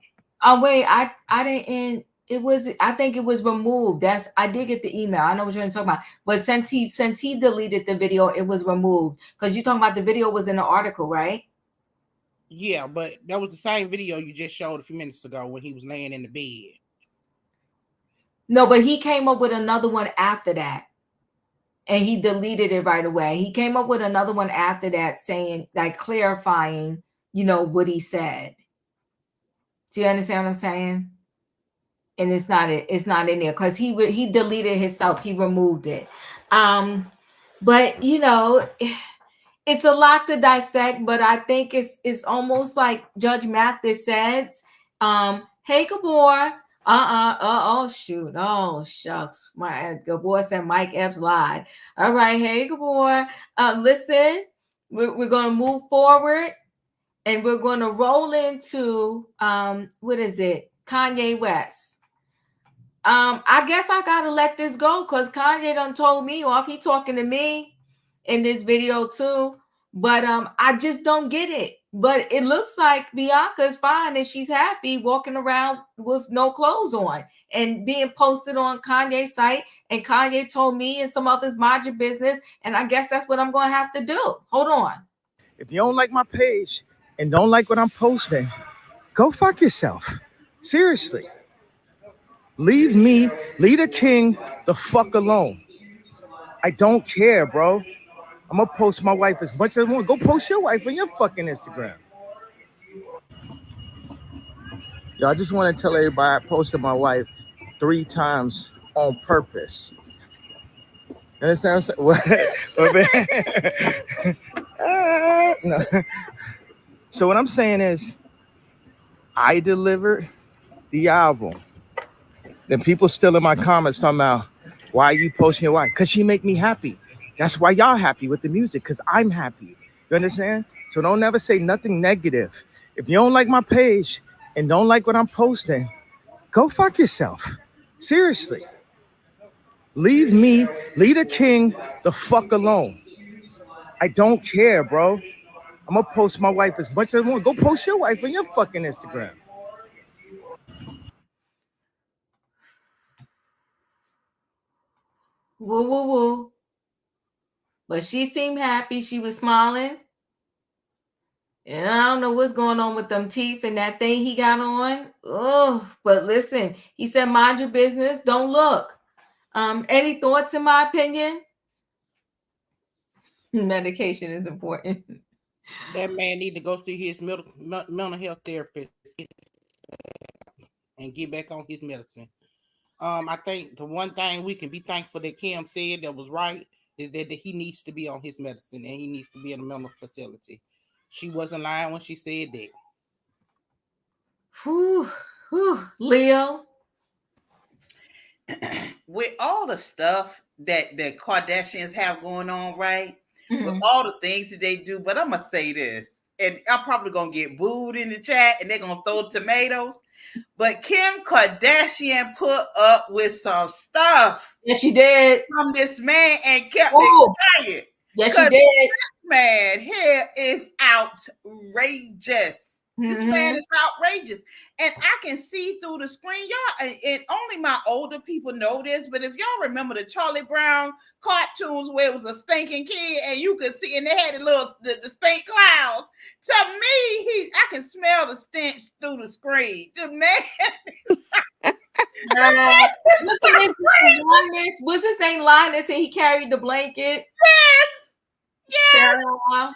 wait, I didn't. I think it was removed. I did get the email. I know what you're talking about. But since he deleted the video, it was removed. Because you're talking about the video was in the article, right? Yeah, but that was the same video you just showed a few minutes ago when he was laying in the bed. No, but he came up with another one after that. And he deleted it right away. He came up with another one after that saying, like clarifying, what he said. Do you understand what I'm saying? And it's not in there because he deleted himself. He removed it. But you know, it's a lot to dissect. But I think it's almost like Judge Mathis says. Hey, Gabor. Oh shoot. Oh shucks. My Gabor said Mike Epps lied. All right. Hey, Gabor. Listen, we're gonna move forward. And we're going to roll into what is it? Kanye West. I guess I gotta let this go because Kanye done told me off. He talking to me in this video too. But I just don't get it. But it looks like Bianca's fine and she's happy walking around with no clothes on and being posted on Kanye's site. And Kanye told me and some others, mind your business. And I guess that's what I'm gonna have to do. Hold on. If you don't like my page and don't like what I'm posting, go fuck yourself. Seriously. Leave the king the fuck alone. I don't care, bro. I'm gonna post my wife as much as I want. Go post your wife on your fucking Instagram. Yo, I just want to tell everybody I posted my wife 3 times on purpose. You understand what I'm saying? No. So what I'm saying is, I delivered the album. Then people still in my comments talking about, why are you posting your wife? Because she make me happy. That's why y'all happy with the music, because I'm happy. You understand? So don't never say nothing negative. If you don't like my page and don't like what I'm posting, go fuck yourself. Seriously. Leave the king the fuck alone. I don't care, bro. I'm gonna post my wife as much as I want. Go post your wife on your fucking Instagram. Woo, woo, woo. But she seemed happy. She was smiling. And I don't know what's going on with them teeth and that thing he got on. Oh, but listen, he said, mind your business. Don't look. Any thoughts in my opinion? Medication is important. That man need to go see his mental health therapist and get back on his medicine. I think the one thing we can be thankful that Kim said that was right is that he needs to be on his medicine and he needs to be in a mental facility. She wasn't lying when she said that. Whew, Leo. With all the stuff that the Kardashians have going on, right? With all the things that they do, but I'm gonna say this, and I'm probably gonna get booed in the chat, and they're gonna throw tomatoes. But Kim Kardashian put up with some stuff. Yes, she did. From this man and kept it quiet. Yes, she did. This man here is outrageous. This man is outrageous. And I can see through the screen, y'all, and only my older people know this, but if y'all remember the Charlie Brown cartoons where it was a stinking kid and you could see, and they had the stink clouds. To me, I can smell the stench through the screen. The man What's his name? Linus, and he carried the blanket. Yes.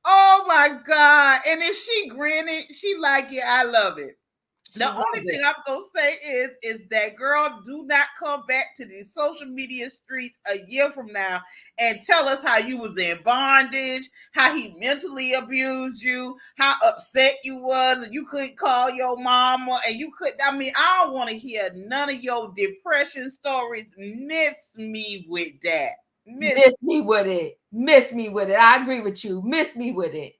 Oh my God. And then she grinning. She like, yeah, I love it. The only thing I'm gonna say is that, girl, do not come back to these social media streets a year from now and tell us how you was in bondage, how he mentally abused you, how upset you was, and you couldn't call your mama, and you could. I mean, I don't want to hear none of your depression stories. Miss me with that. Miss me with it. Miss me with it. I agree with you. Miss me with it.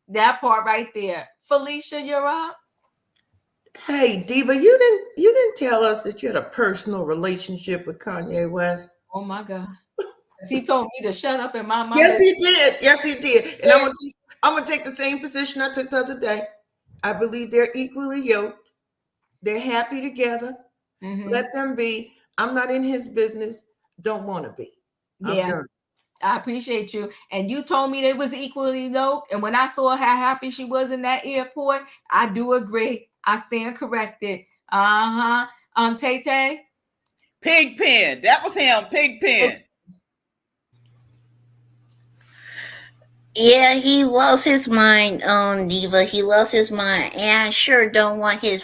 That part right there. Felicia, you're up. Hey, Diva, you didn't tell us that you had a personal relationship with Kanye West. Oh my God. He told me to shut up in my mind. Yes, he did. Yes, he did. And I'm gonna take the same position I took the other day. I believe they're equally yoked. They're happy together. Let them be. I'm not in his business. Don't want to be. I'm done. I appreciate you. And you told me it was equally yoked. And when I saw how happy she was in that airport, I do agree. I stand corrected. Tay-Tay? Pigpen. That was him. Pigpen. Yeah, he lost his mind, Diva. He lost his mind, and I sure don't want his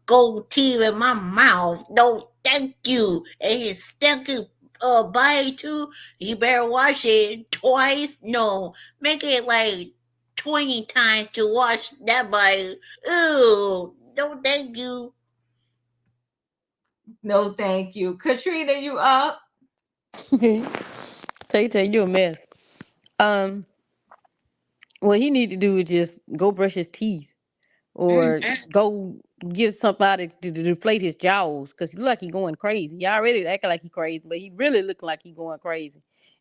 gold teeth in my mouth. No, thank you. And his stinky body too. You better wash it twice. No, make it like 20 times to wash that body. Ew, no, thank you. No, thank you. Katrina, you up? Tay, you a mess. Um, what he need to do is just go brush his teeth or go get somebody to deflate his jaws because he look like he going crazy. He already acting like he crazy, but he really looking like he going crazy.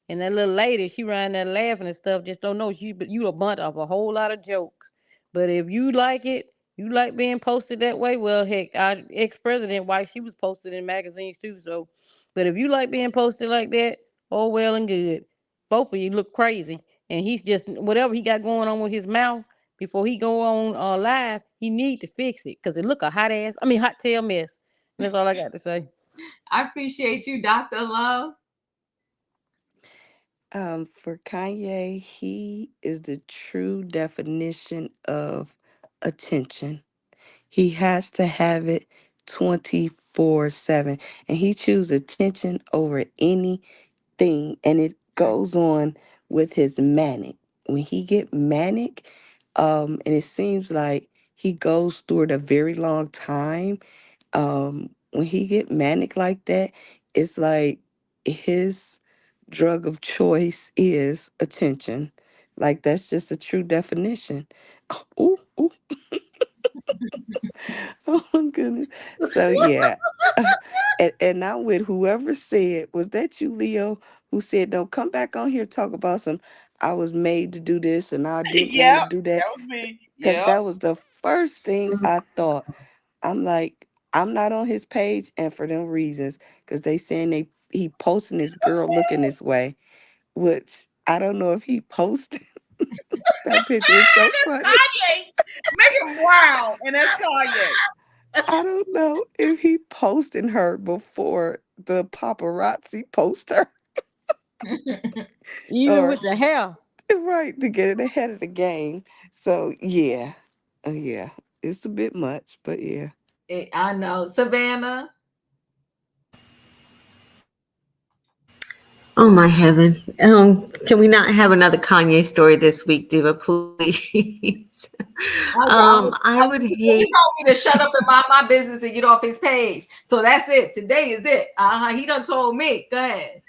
And that little lady, she running there laughing and stuff. Just don't know you a bunt of a whole lot of jokes. But if you like it, you like being posted that way. Well, heck, our ex president wife, she was posted in magazines too. So, but if you like being posted like that, oh well and good. Both of you look crazy, and he's just whatever he got going on with his mouth before he go on live, he need to fix it because it look a hot tail mess. And that's all I got to say. I appreciate you, Dr. Love. For Kanye, he is the true definition of attention. He has to have it 24/7. And he chooses attention over anything. And it goes on with his manic. When he get manic, and it seems like he goes through it a very long time. When he get manic like that, it's like his drug of choice is attention. Like that's just a true definition. Ooh, ooh. Oh my goodness. So yeah. And I'm with whoever said, was that you, Leo, who said, don't come back on here talk about some I was made to do this and I didn't want to Yep, do that. that was me. Because Yep. that was the first thing I thought. I'm like, I'm not on his page and for them reasons. Because they saying he posting this girl looking this way, which I don't know if he posted. That picture is so That's funny. Kanye. Make him wow, and that's Kanye. I don't know if he posting her before the paparazzi post her Even or with the hair. right to get it ahead of the game. So yeah, yeah, it's a bit much, but yeah. I know. Savannah. Oh my heaven. Can we not have another Kanye story this week, Diva, please? I would He hate told me to shut up and mind my business and get off his page. So that's it. Today is it. He done told me. Go ahead.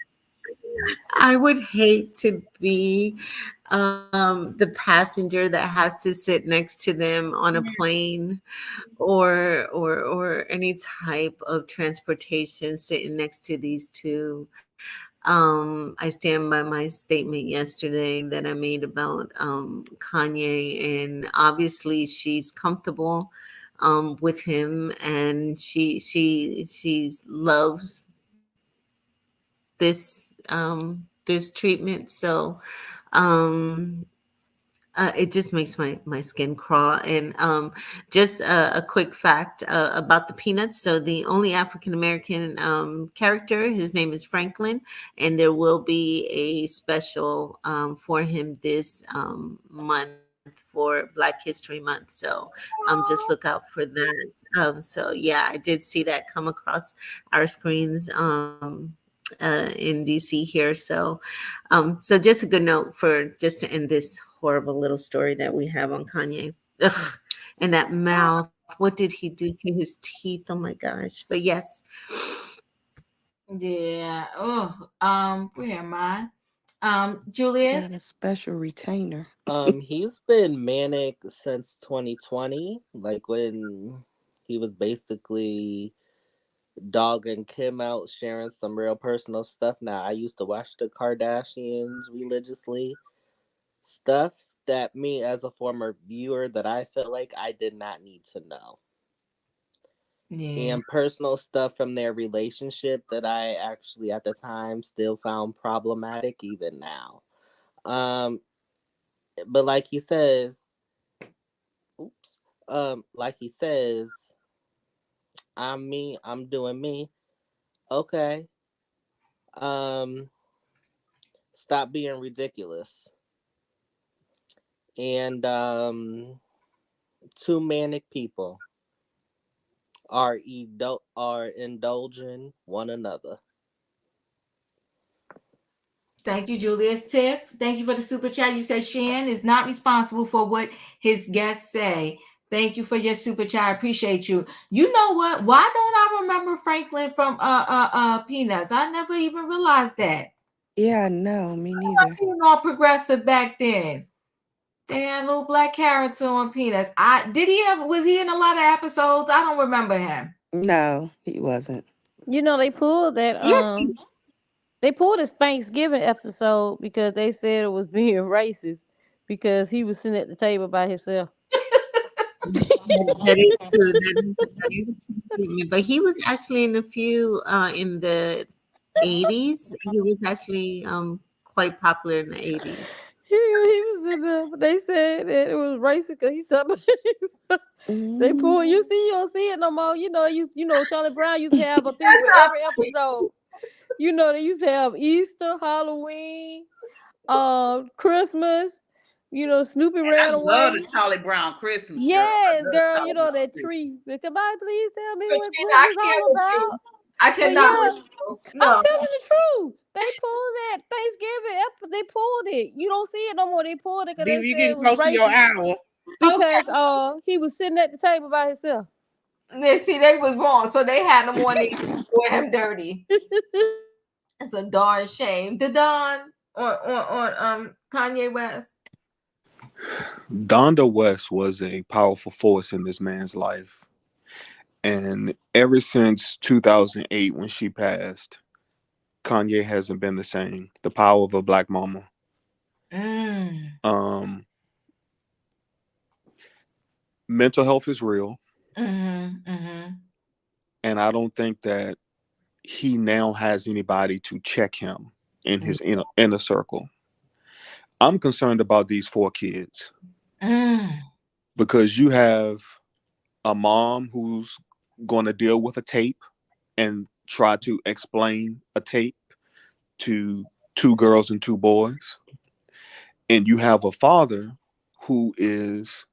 I would hate to be the passenger that has to sit next to them on a plane or any type of transportation sitting next to these two. I stand by my statement yesterday that I made about Kanye, and obviously she's comfortable with him, and she loves this treatment. So um, it just makes my skin crawl. And just a quick fact about the Peanuts. So the only African American character, his name is Franklin, and there will be a special for him this month for Black History Month. So just look out for that. So yeah, I did see that come across our screens in DC here. So just a good note for just to end this horrible little story that we have on Kanye. Ugh. And that mouth. What did he do to his teeth? Oh my gosh. But yes. Yeah. Oh, where am I? He Julius. got a special retainer. He's been manic since 2020, like when he was basically dogging Kim out, sharing some real personal stuff. Now, I used to watch the Kardashians religiously, stuff that me as a former viewer that I felt like I did not need to know. Yeah. And personal stuff from their relationship that I actually at the time still found problematic even now. Um, but like he says, oops, like he says, I'm me, I'm doing me. Okay. Um, Stop being ridiculous. And two manic people are indulging one another. Thank you, Julius. Tiff, thank you for the super chat. You said Shan is not responsible for what his guests say. Thank you for your super chat. I appreciate you. You know what? Why don't I remember Franklin from Peanuts? I never even realized that. Yeah, no, me I neither. wasn't all progressive back then. They had a little black character on Peanuts. Was he in a lot of episodes? I don't remember him. No, he wasn't. You know, they pulled that they pulled his Thanksgiving episode because they said it was being racist because he was sitting at the table by himself. That is true. That is a true statement. But he was actually in a few in the 80s. He was actually quite popular in the 80s. He was in there, but they said that it was racist because he said they pulled. You don't see it no more. You know Charlie Brown used to have a thing with every episode. You know they used to have Easter, Halloween, Christmas. You know Snoopy And ran I love away. the Charlie Brown Christmas show. Yes, girl. You know that tree. Somebody please tell me what I this can't all with you. about. I But cannot yeah, with you. I'm No. telling the truth. They pulled that Thanksgiving episode. They pulled it. You don't see it no more. They pulled it because Did they you said get it was close to your racist. hour? Because he was sitting at the table by himself. See, they was wrong. So they had him on there doing him dirty. It's a darn shame. The Don on Kanye West. Donda West was a powerful force in this man's life. And ever since 2008, when she passed, Kanye hasn't been the same. The power of a black mama. Mental health is real. And I don't think that he now has anybody to check him in his inner circle. I'm concerned about these 4 kids. Because you have a mom who's going to deal with a tape and try to explain a tape to 2 girls and 2 boys. And you have a father who is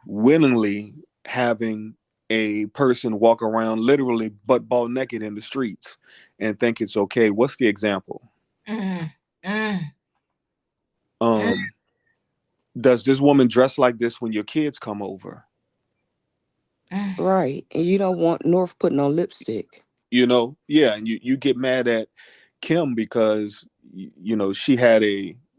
willingly having a person walk around literally butt naked in the streets and think it's okay. What's the example? Does this woman dress like this when your kids come over? Right. And you don't want North putting on lipstick. You know, yeah, and you get mad at Kim because she had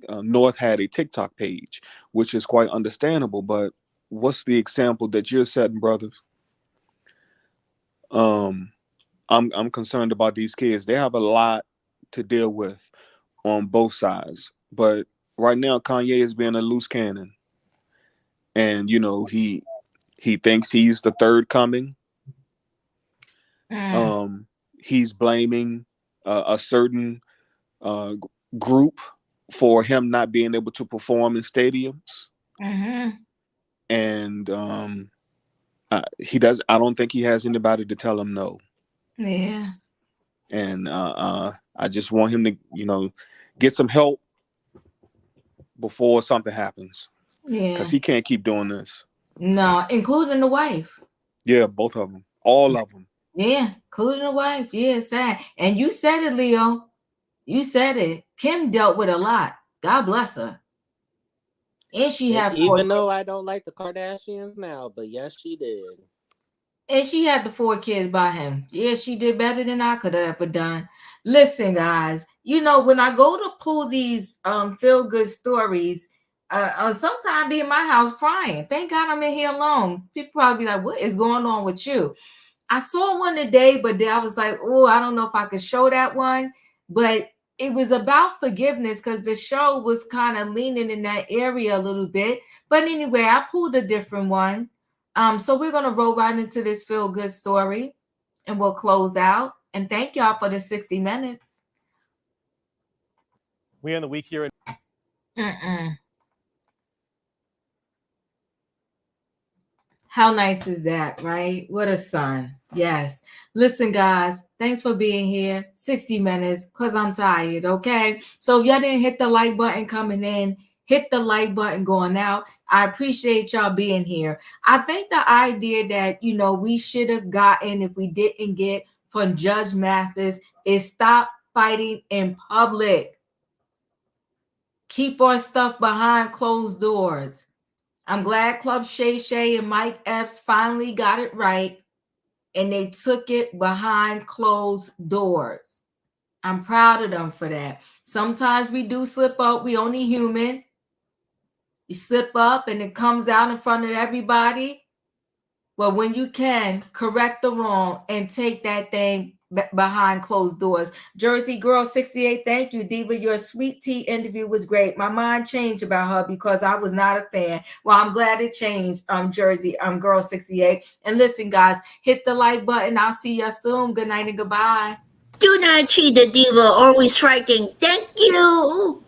North had a TikTok page, which is quite understandable. But what's the example that you're setting, brothers? I'm concerned about these kids. They have a lot to deal with on both sides. But right now, Kanye is being a loose cannon, and he thinks he's the third coming. He's blaming a certain group for him not being able to perform in stadiums. And I don't think he has anybody to tell him no. Yeah. And I just want him to get some help before something happens. Yeah. Because he can't keep doing this. No, including the wife. Yeah, both of them. All of them. Yeah, including the wife. Yeah, it's sad. And you said it, Leo. You said it. Kim dealt with a lot. God bless her. And she had even though I don't like the Kardashians now, but yes, she did. And she had the 4 kids by him. Yeah, she did better than I could have ever done. Listen, guys, when I go to pull these feel good stories, sometimes I be in my house crying. Thank God I'm in here alone. People probably be like, what is going on with you? I saw one today, but then I was like, oh, I don't know if I could show that one. But it was about forgiveness because the show was kind of leaning in that area a little bit. But anyway, I pulled a different one. So we're going to roll right into this feel good story and we'll close out. And thank y'all for the 60 minutes. We end the week here in How nice is that, right? What a son. Yes. Listen, guys, thanks for being here. 60 minutes, because I'm tired, okay? So if y'all didn't hit the like button coming in, hit the like button going out. I appreciate y'all being here. I think the idea that, we should have gotten if we didn't get from Judge Mathis is stop fighting in public. Keep our stuff behind closed doors. I'm glad Club Shay Shay and Mike Epps finally got it right, and they took it behind closed doors. I'm proud of them for that. Sometimes we do slip up. We only human. You slip up and it comes out in front of everybody. But when you can, correct the wrong and take that thing behind closed doors. Jersey Girl 68, thank you, Diva. Your Sweet Tea interview was great. My mind changed about her because I was not a fan. Well, I'm glad it changed, Jersey Girl 68. And listen, guys, hit the like button. I'll see you soon. Good night and goodbye. Do not cheat the diva, always striking. Thank you.